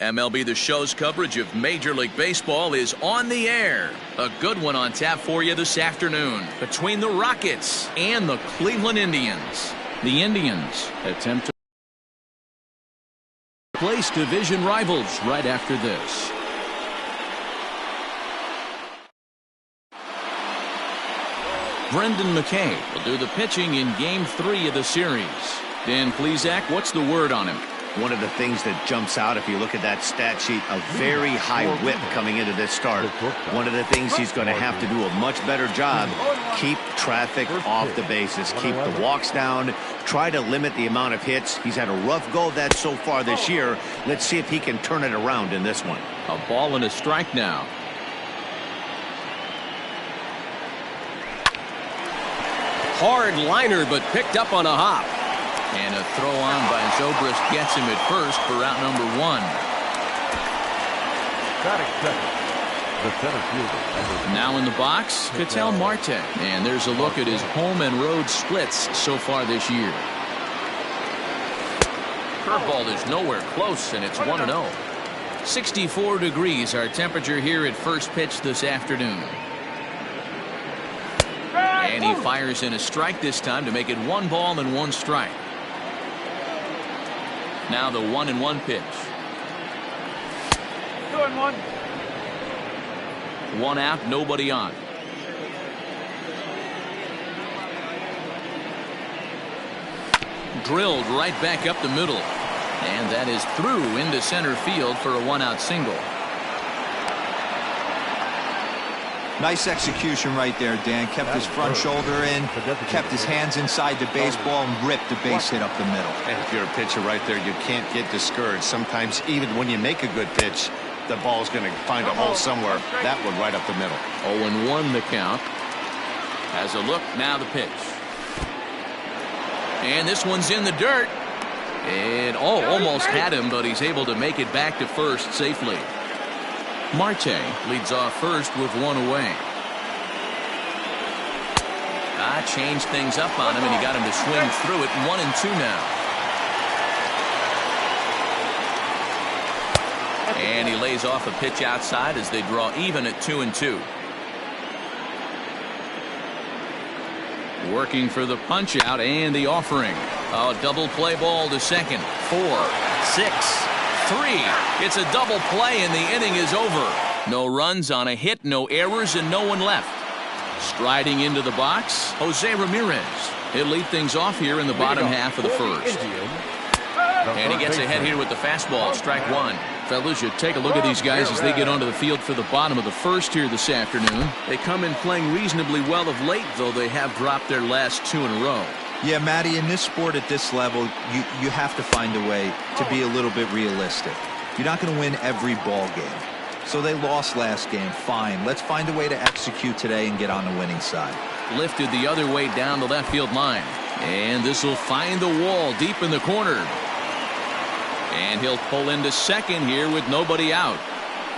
MLB The Show's coverage of Major League Baseball is on the air. A good one on tap for you this afternoon between the Rockets and the Cleveland Indians. The Indians attempt to replace division rivals right after this. Brendan McKay will do the pitching in Game 3 of the series. Dan Plesac, what's the word on him? One of the things that jumps out if you look at that stat sheet, a very high whip coming into this start. One of the things he's going to have to do a much better job, keep traffic off the bases, keep the walks down, try to limit the amount of hits. He's had a rough go of that so far this year. Let's see if he can turn it around in this one. A ball and a strike now. Hard liner, but picked up on a hop. And a throw on by Zobrist gets him at first for out number 1. Now in the box, Ketel Marte. And there's a look at his home and road splits so far this year. Curveball is nowhere close, and it's 1-0. 64 degrees our temperature here at first pitch this afternoon. And he fires in a strike this time to make it 1 ball and 1 strike. Now the 1-1 pitch. 2-1. 1 out, nobody on. Drilled right back up the middle. And that is through into center field for a 1-out single. Nice execution right there, Dan. Kept his front shoulder in, kept his hands inside the baseball, and ripped the base hit up the middle. And if you're a pitcher right there, you can't get discouraged. Sometimes even when you make a good pitch, the ball's going to find a hole somewhere. That one right up the middle. 0-1 the count. Has a look, now the pitch. And this one's in the dirt. And almost had him, but he's able to make it back to first safely. Marte leads off first with 1 away. Changed things up on him, and he got him to swing through it. 1-2 now. And he lays off a pitch outside as they draw even at 2-2. Working for the punch out and the offering. A double play ball to second. 4, 6, 3. It's a double play and the inning is over. No runs on a hit, no errors, and no one left. Striding into the box, Jose Ramirez. He'll lead things off here in the bottom half of the first. And he gets ahead here with the fastball, strike 1. Fellas, you take a look at these guys as they get onto the field for the bottom of the first here this afternoon. They come in playing reasonably well of late, though they have dropped their last 2 in a row. Yeah, Matty, in this sport at this level, you have to find a way to be a little bit realistic. You're not going to win every ball game. So they lost last game. Fine. Let's find a way to execute today and get on the winning side. Lifted the other way down the left field line. And this will find the wall deep in the corner. And he'll pull into second here with nobody out.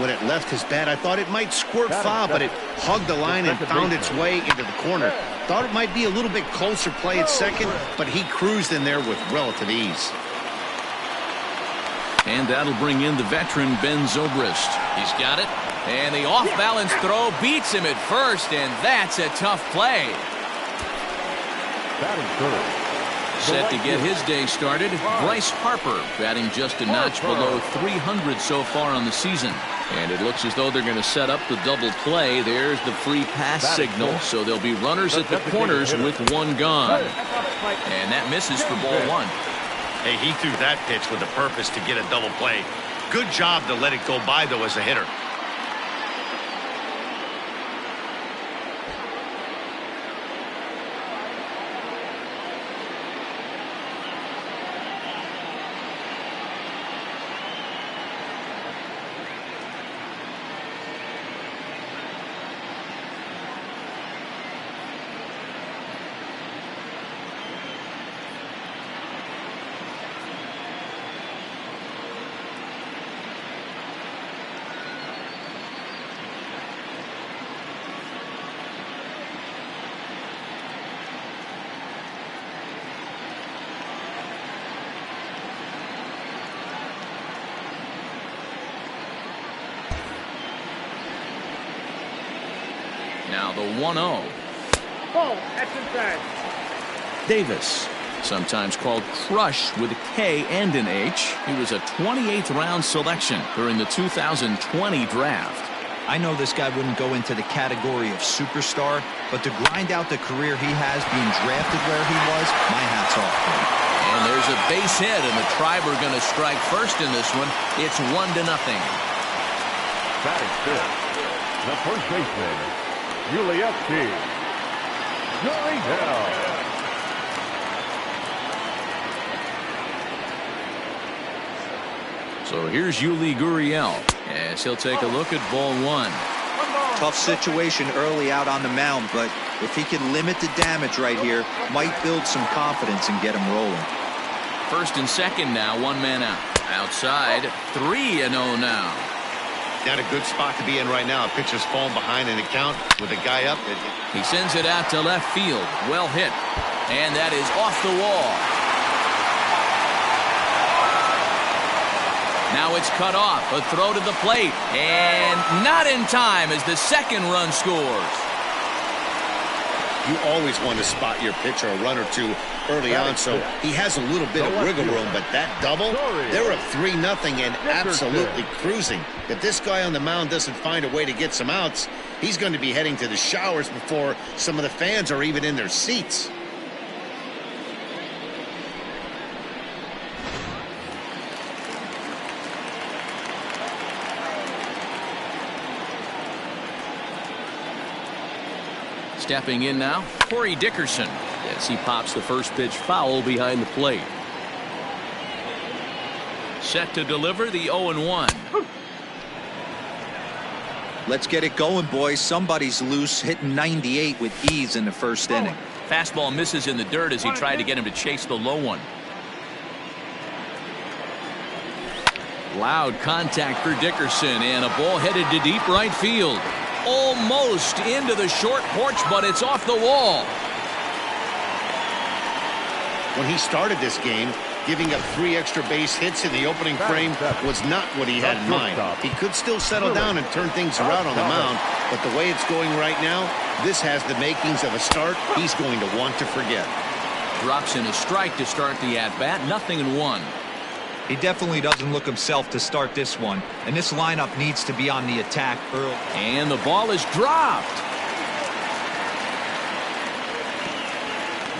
When it left his bat, I thought it might squirt foul, but it hugged the line and found its way into the corner. Thought it might be a little bit closer play at second, but he cruised in there with relative ease. And that'll bring in the veteran Ben Zobrist. He's got it. And the off-balance throw beats him at first, and that's a tough play. Set to get his day started, Bryce Harper batting just a notch below 300 so far on the season. And it looks as though they're going to set up the double play. There's the free pass signal, so there'll be runners at the corners with 1 gone. And that misses for ball 1. Hey, he threw that pitch with a purpose to get a double play. Good job to let it go by, though, as a hitter. Now the 1-0. Ball, that's inside. Davis, sometimes called Crush with a K and an H. He was a 28th round selection during the 2020 draft. I know this guy wouldn't go into the category of superstar, but to grind out the career he has being drafted where he was, my hat's off to him. And there's a base hit, and the Tribe are going to strike first in this one. It's 1-0. Batting fifth, the first baseman, Yuli Gurriel. So here's Yuli Gurriel as he'll take a look at ball one. Tough situation early out on the mound, but if he can limit the damage right here, might build some confidence and get him rolling. First and second now, one man out. Outside, 3-0 now. Not a good spot to be in right now. A pitcher's falling behind in the count with a guy up. He sends it out to left field. Well hit. And that is off the wall. Now it's cut off. A throw to the plate. And not in time as the second run scores. You always want to spot your pitcher a run or two early on, so he has a little bit of wiggle room, but that double, they're up 3-0 and absolutely cruising. If this guy on the mound doesn't find a way to get some outs, he's going to be heading to the showers before some of the fans are even in their seats. Stepping in now, Corey Dickerson, as he pops the first pitch foul behind the plate. Set to deliver the 0-1. Let's get it going, boys. Somebody's loose, hitting 98 with ease in the first inning. Fastball misses in the dirt as he tried to get him to chase the low one. Loud contact for Dickerson, and a ball headed to deep right field. Almost into the short porch, but it's off the wall. When he started this game, giving up 3 extra base hits in the opening frame was not what he had in mind. He could still settle down and turn things around on the mound, but the way it's going right now, this has the makings of a start he's going to want to forget. Drops in a strike to start the at-bat, 0-1. He definitely doesn't look himself to start this one, and this lineup needs to be on the attack early. And the ball is dropped.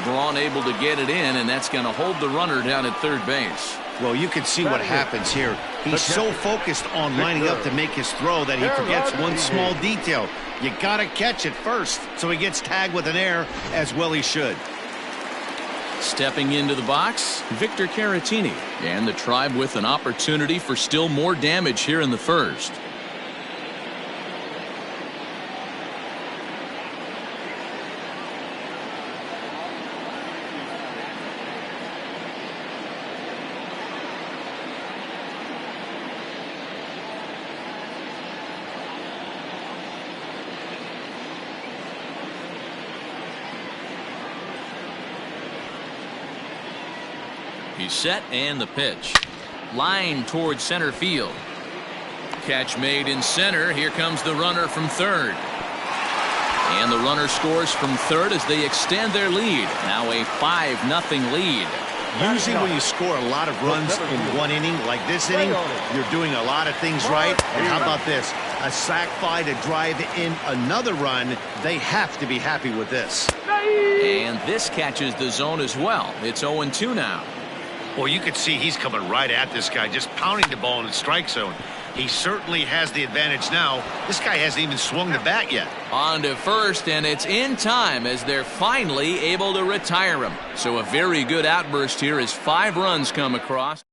Braun able to get it in, and that's going to hold the runner down at third base. Well, you can see what happens here. He's so focused on lining up to make his throw that he forgets one small detail. You got to catch it first, so he gets tagged with an error, as well he should. Stepping into the box, Victor Caratini, and the Tribe with an opportunity for still more damage here in the first. He's set, and the pitch. Line towards center field. Catch made in center. Here comes the runner from third. And the runner scores from third as they extend their lead. Now a 5-0 lead. Usually when you score a lot of runs in one inning, like this inning, you're doing a lot of things right. And how about this? A sac fly to drive in another run. They have to be happy with this. And this catches the zone as well. It's 0-2 now. Well, you can see he's coming right at this guy, just pounding the ball in the strike zone. He certainly has the advantage now. This guy hasn't even swung the bat yet. On to first, and it's in time as they're finally able to retire him. So a very good outburst here as 5 runs come across.